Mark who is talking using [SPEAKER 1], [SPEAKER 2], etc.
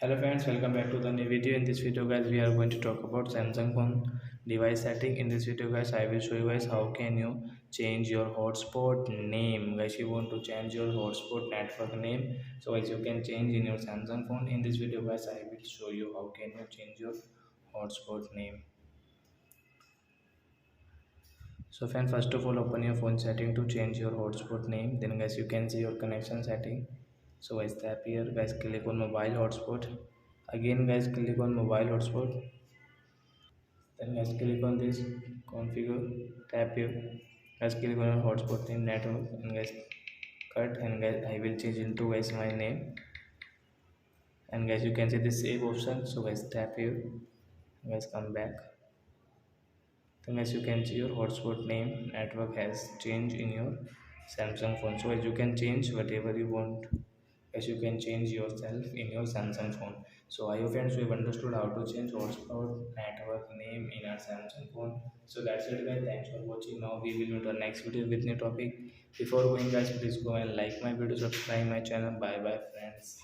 [SPEAKER 1] Hello friends, welcome back to the new video. In this video guys, we are going to talk about Samsung phone device setting. In this video guys, I will show you guys how can you change your hotspot name. Guys, you want to change your hotspot network name. So as you can change in your Samsung phone. In this video guys, I will show you how can you change your hotspot name. So friend, first of all open your phone setting to change your hotspot name. Then guys you can see your connection setting. So guys tap here, guys click on mobile hotspot. Again guys click on mobile hotspot. Then guys click on this configure, tap here, guys click on hotspot name network and guys cut and guys I will change into guys my name. And guys you can see this save option. So guys tap here, guys come back. Then as you can see your hotspot name network has changed in your Samsung phone. So as you can change whatever you want, as you can change yourself in your Samsung phone. So I hope friends we have understood how to change hotspot network name in our Samsung phone. So that's it guys, thanks for watching. Now we will meet our next video with new topic. Before going guys, please go and like my video, subscribe my channel. Bye bye friends.